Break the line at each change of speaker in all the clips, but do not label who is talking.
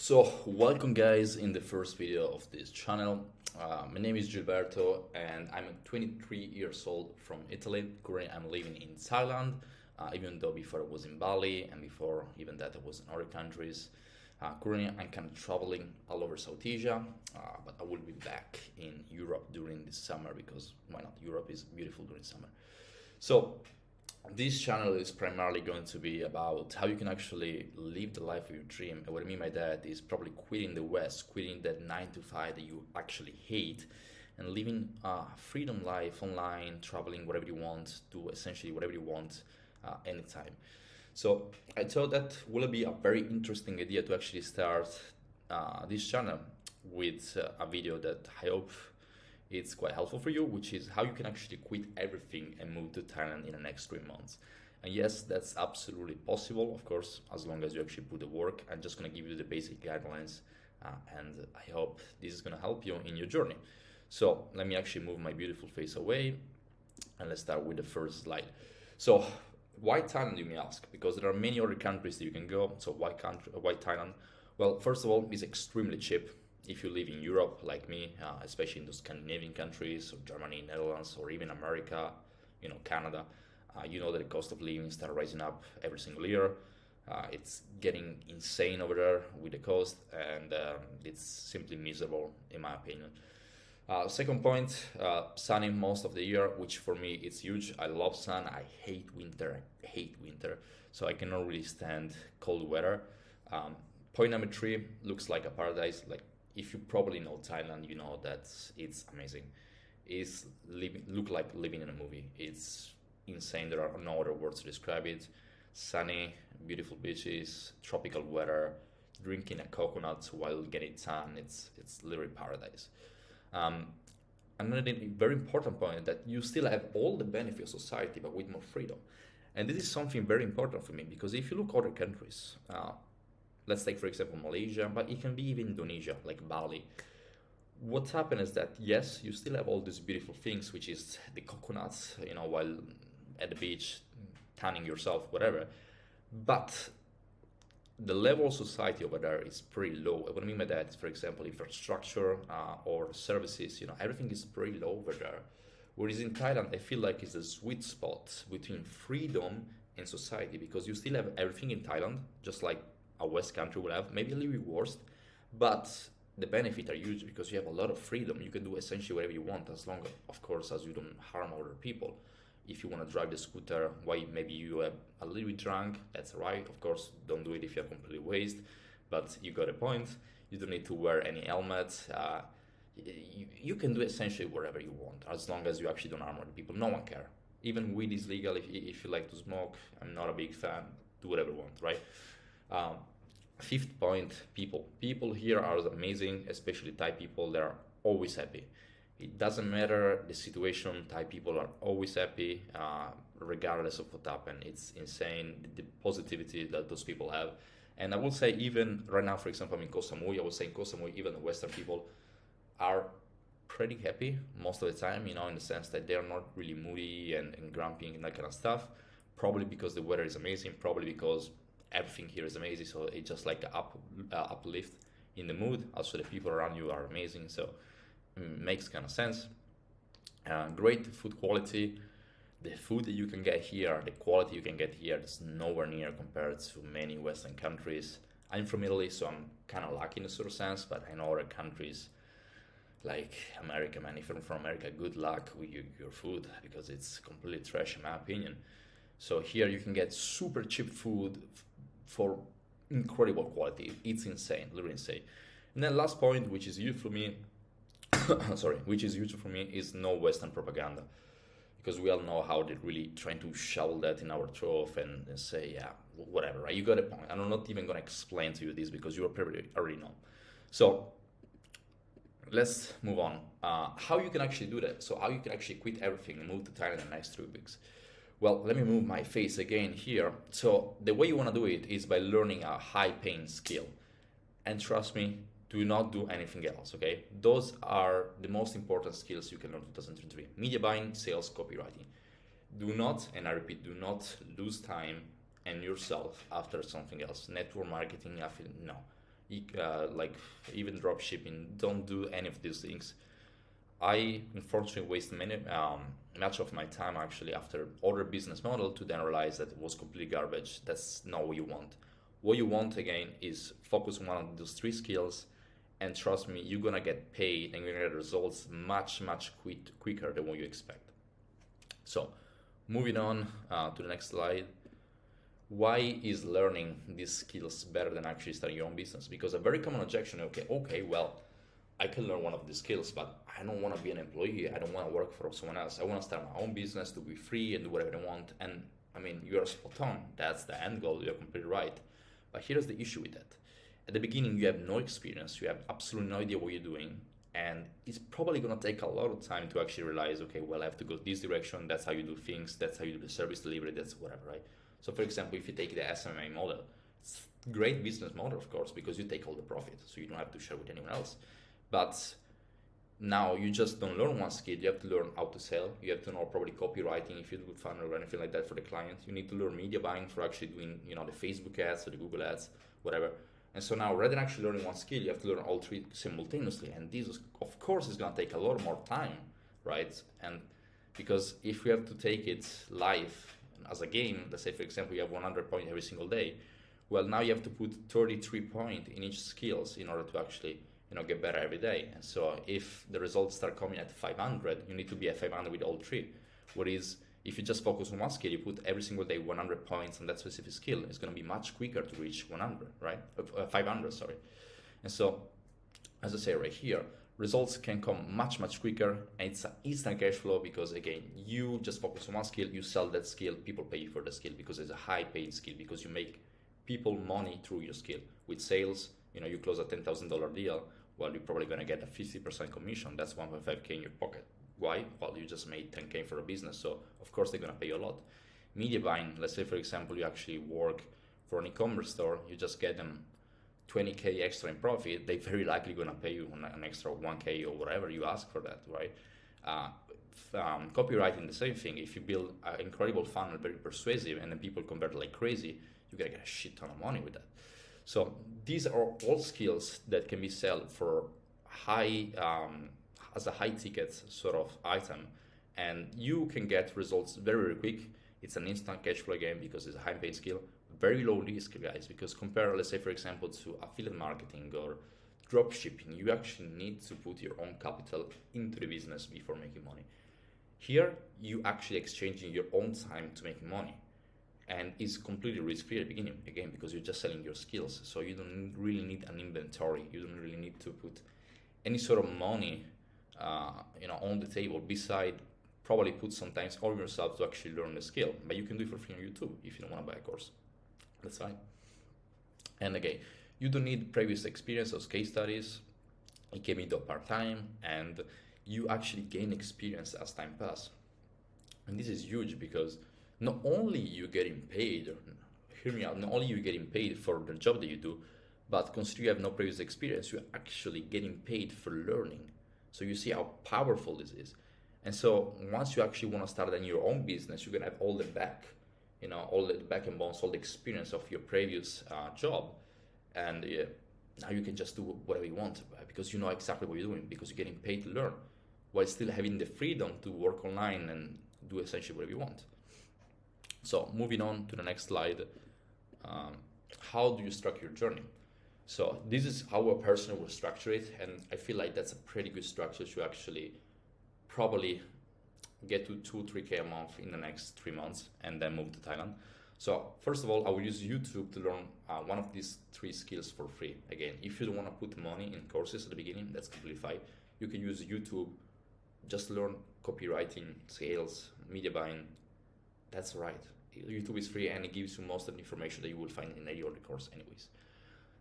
So, welcome guys in the first video of this channel. My name is Gilberto and I'm 23 years old from Italy. Currently, I'm living in Thailand, even though before I was in Bali and before even that I was in other countries. Currently, I'm kind of traveling all over South Asia, but I will be back in Europe during the summer because why not? Europe is beautiful during summer. So, this channel is primarily going to be about how you can actually live the life of your dream. And what I mean by that is probably quitting the West, quitting that 9 to 5 that you actually hate, and living a freedom life online, traveling whatever you want, do essentially whatever you want anytime. So I thought that will be a very interesting idea to actually start this channel with a video that I hope it's quite helpful for you, which is how you can actually quit everything and move to Thailand in the next 3 months. And yes, that's absolutely possible, of course, as long as you actually put the work. I'm just going to give you the basic guidelines, and I hope this is going to help you in your journey. So let me actually move my beautiful face away, and let's start with the first slide. So why Thailand, you may ask? Because there are many other countries that you can go. So why Thailand? Well, first of all, it's extremely cheap. If you live in Europe like me, especially in those Scandinavian countries, or Germany, Netherlands, or even America, Canada, you know that the cost of living starts rising up every single year. It's getting insane over there with the cost, and it's simply miserable in my opinion. Second point, sunny most of the year, which for me it's huge. I love sun. I hate winter. So I cannot really stand cold weather. Point number 3, looks like a paradise. Like, if you probably know Thailand, you know that it's amazing. It's look like living in a movie. It's insane. There are no other words to describe it. Sunny, beautiful beaches, tropical weather, drinking a coconut while getting tan. It's literally paradise. Another very important point that you still have all the benefits of society, but with more freedom. And this is something very important for me because if you look other countries, let's take, for example, Malaysia, but it can be even Indonesia, like Bali. What happened is that, yes, you still have all these beautiful things, which is the coconuts, while at the beach, tanning yourself, whatever. But the level of society over there is pretty low. What I mean by that is, for example, infrastructure or services, everything is pretty low over there. Whereas in Thailand, I feel like it's a sweet spot between freedom and society because you still have everything in Thailand, just like a West country will have, maybe a little bit worse, but the benefits are huge because you have a lot of freedom. You can do essentially whatever you want as long, of course, as you don't harm other people. If you want to drive the scooter, why maybe you are a little bit drunk, that's right. Of course, don't do it if you're completely wasted, but you got a point. You don't need to wear any helmet. You can do essentially whatever you want as long as you actually don't harm other people. No one cares. Even weed is legal if you like to smoke. I'm not a big fan. Do whatever you want, right? Fifth point, people. People here are amazing, especially Thai people. They're always happy. It doesn't matter the situation. Thai people are always happy, regardless of what happened. It's insane, the positivity that those people have. And I will say even right now, for example, I'm in Koh Samui. I would say in Koh Samui, even the Western people are pretty happy most of the time, in the sense that they're not really moody and grumpy and that kind of stuff. Probably because the weather is amazing, probably because everything here is amazing, so it's just like an uplift in the mood. Also, the people around you are amazing, so it makes kind of sense. Great food quality. The food that you can get here, the quality you can get here, is nowhere near compared to many Western countries. I'm from Italy, so I'm kind of lucky in a sort of sense, but I know other countries like America, man. If you're from America, good luck with your food because it's completely trash in my opinion. So here you can get super cheap food for incredible quality. It's insane, literally insane. And then last point, which is huge for me, is no Western propaganda. Because we all know how they're really trying to shovel that in our throat and say, yeah, whatever, right? You got a point. I'm not even going to explain to you this because you already know. So let's move on. How you can actually do that. So how you can actually quit everything and move to Thailand in the next 3 weeks. Well, let me move my face again here. So the way you want to do it is by learning a high-paying skill. And trust me, do not do anything else, okay? Those are the most important skills you can learn in 2023. Media buying, sales, copywriting. Do not, and I repeat, do not lose time and yourself after something else. Network marketing, no. like even drop shipping. Don't do any of these things. I unfortunately wasted much of my time actually after other business model to then realize that it was completely garbage. That's not what you want. What you want again is focus on one of those three skills, and trust me, you're gonna get paid and you're gonna get results much quicker than what you expect. So, moving on to the next slide. Why is learning these skills better than actually starting your own business? Because a very common objection, okay, well, I can learn one of these skills, but I don't want to be an employee. I don't want to work for someone else. I want to start my own business, to be free and do whatever I want. And I mean, you are spot on. That's the end goal. You're completely right. But here's the issue with that. At the beginning, you have no experience. You have absolutely no idea what you're doing. And it's probably going to take a lot of time to actually realize, okay, well, I have to go this direction. That's how you do things. That's how you do the service delivery. That's whatever, right? So for example, if you take the SMA model, it's a great business model, of course, because you take all the profit. So you don't have to share with anyone else. But now you just don't learn one skill. You have to learn how to sell. You have to know probably copywriting if you do funnel or anything like that for the client. You need to learn media buying for actually doing, the Facebook ads or the Google ads, whatever. And so now, rather than actually learning one skill, you have to learn all three simultaneously. And this, of course, is going to take a lot more time, right? And because if you have to take it live as a game, let's say, for example, you have 100 points every single day. Well, now you have to put 33 points in each skills in order to actually get better every day. And so if the results start coming at 500, you need to be at 500 with all three. Whereas if you just focus on one skill, you put every single day 100 points on that specific skill, it's going to be much quicker to reach 100, right? 500, sorry. And so, as I say right here, results can come much quicker, and it's an instant cash flow because, again, you just focus on one skill, you sell that skill, people pay you for the skill because it's a high paid skill, because you make people money through your skill. With sales, you close a $10,000 deal, well, you're probably going to get a 50% commission. That's 1.5K in your pocket. Why? Well, you just made 10K for a business, so of course they're going to pay you a lot. Media buying, let's say, for example, you actually work for an e-commerce store, you just get them 20K extra in profit, they very likely going to pay you an extra 1K or whatever you ask for that, right? Copywriting, the same thing. If you build an incredible funnel, very persuasive, and then people convert like crazy, you're going to get a shit ton of money with that. So these are all skills that can be sold for as a high ticket sort of item, and you can get results very quick. It's an instant cash flow game because it's a high paid skill, very low risk, guys, because compare, let's say, for example, to affiliate marketing or drop shipping, you actually need to put your own capital into the business before making money. Here, you actually exchanging your own time to make money, and it's completely risk-free at the beginning, again, because you're just selling your skills. So you don't really need an inventory. You don't really need to put any sort of money, on the table. Beside, probably put sometimes all yourself to actually learn the skill. But you can do it for free on YouTube if you don't want to buy a course. That's fine. And again, you don't need previous experience or case studies. It can be done part-time, and you actually gain experience as time passes. And this is huge because not only you getting paid, hear me out, not only you getting paid for the job that you do, but consider you have no previous experience, you're actually getting paid for learning. So you see how powerful this is. And so once you actually want to start in your own business, you're going to have all the back and bones, all the experience of your previous job. And now you can just do whatever you want, right? Because you know exactly what you're doing, because you're getting paid to learn, while still having the freedom to work online and do essentially whatever you want. So moving on to the next slide, how do you structure your journey? So this is how a person will structure it, and I feel like that's a pretty good structure to actually probably get to 2-3K a month in the next 3 months and then move to Thailand. So first of all, I will use YouTube to learn one of these 3 skills for free. Again, if you don't want to put money in courses at the beginning, that's completely fine. You can use YouTube, just learn copywriting, sales, media buying. That's right. YouTube is free and it gives you most of the information that you will find in any other course anyways.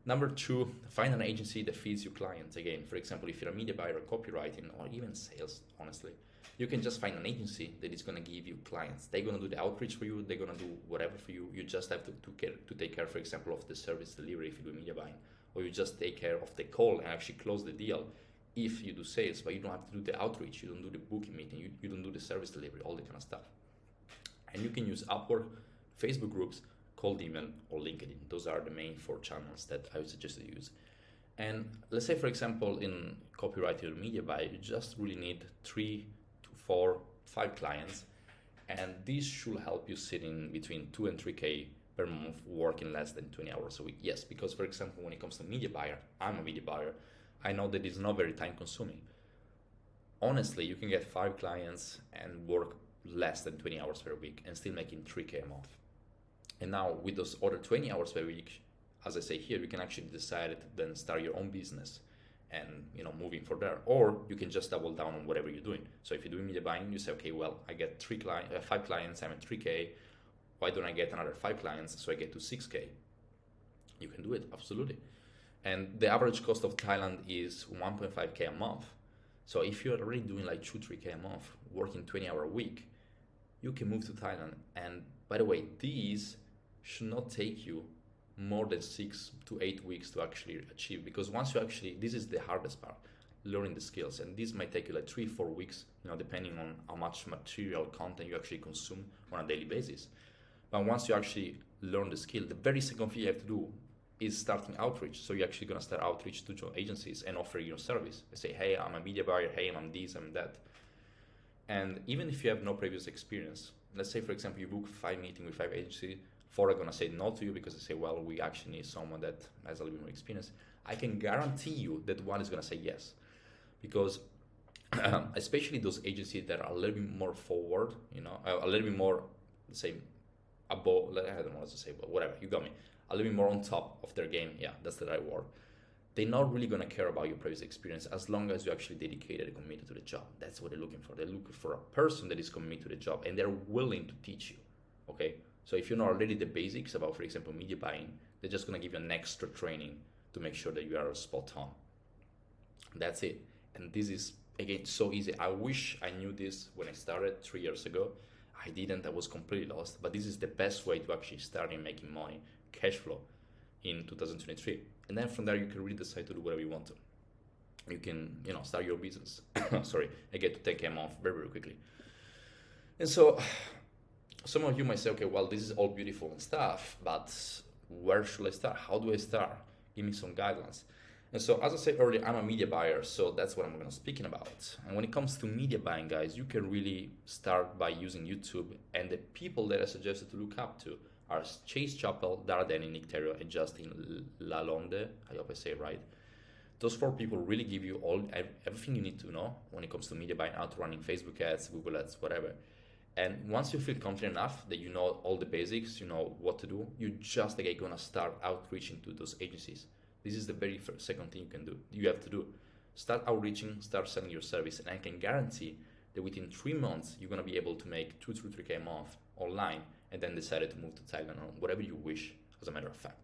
Number 2, find an agency that feeds your clients. Again, for example, if you're a media buyer or copywriting or even sales, honestly, you can just find an agency that is going to give you clients. They're going to do the outreach for you. They're going to do whatever for you. You just have to take care, for example, of the service delivery if you do media buying, or you just take care of the call and actually close the deal if you do sales, but you don't have to do the outreach. You don't do the booking meeting. You don't do the service delivery, all that kind of stuff. And you can use Upwork, Facebook groups, cold email, or LinkedIn. Those are the main 4 channels that I would suggest to use. And let's say, for example, in copyrighted media buy, you just really need 3 to 4, 5 clients, and this should help you sit in between 2 and 3K per month, working less than 20 hours a week. Yes, because for example, when it comes to media buyer, I'm a media buyer. I know that it's not very time consuming. Honestly, you can get 5 clients and work less than 20 hours per week and still making 3K a month. And now with those other 20 hours per week, as I say here, you can actually decide to then start your own business and moving from there, or you can just double down on whatever you're doing. So if you're doing media buying, you say, okay, well, I get 5 clients, I'm at 3K. Why don't I get another 5 clients so I get to 6K? You can do it, absolutely. And the average cost of Thailand is 1.5K a month. So if you're already doing like 2-3K a month, working 20-hour a week, you can move to Thailand. And by the way, these should not take you more than 6 to 8 weeks to actually achieve, because once you actually, this is the hardest part, learning the skills, and this might take you like 3-4 weeks, depending on how much material content you actually consume on a daily basis. But once you actually learn the skill, the very second thing you have to do is starting outreach. So you're actually going to start outreach to job agencies and offer your service. You say, hey, I'm a media buyer, hey, I'm this, I'm that. And even if you have no previous experience, let's say, for example, you book 5 meetings with 5 agencies, 4 are going to say no to you because they say, well, we actually need someone that has a little bit more experience. I can guarantee you that one is going to say yes. Because especially those agencies that are a little bit more forward, a little bit more, let's say, above, I don't know what to say, but whatever, you got me. A little bit more on top of their game. Yeah, that's the right word. They're not really going to care about your previous experience as long as you're actually dedicated and committed to the job. That's what they're looking for. They're looking for a person that is committed to the job and they're willing to teach you. Okay? So if you know already the basics about, for example, media buying, they're just going to give you an extra training to make sure that you are spot on. That's it. And this is, again, so easy. I wish I knew this when I started 3 years ago. I didn't. I was completely lost. But this is the best way to actually start in making money, cash flow in 2023. And then from there, you can really decide to do whatever you want to. You can, start your business. Sorry, I get to take them off very, very quickly. And so some of you might say, okay, well, this is all beautiful and stuff, but where should I start? How do I start? Give me some guidelines. And so, as I said earlier, I'm a media buyer, so that's what I'm going to speaking about. And when it comes to media buying, guys, you can really start by using YouTube. And the people that I suggested to look up to are Chase Chappell, Darden, Nick Terrio, and Justin Lalonde. I hope I say it right. Those 4 people really give you everything you need to know when it comes to media buying, how to running Facebook ads, Google ads, whatever. And once you feel confident enough that you know all the basics, you know what to do, you just going to start outreaching to those agencies. This is the very second thing you have to do. Start outreaching, start selling your service, and I can guarantee that within 3 months, you're going to be able to make 2-3K a month online, and then decide to move to Thailand or whatever you wish, as a matter of fact.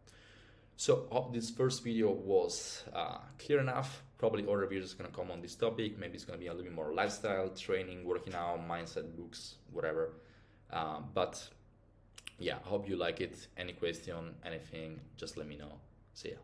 So I hope this first video was clear enough. Probably other videos are going to come on this topic. Maybe it's going to be a little bit more lifestyle, training, working out, mindset, books, whatever. But yeah, I hope you like it. Any question, anything, just let me know. See ya.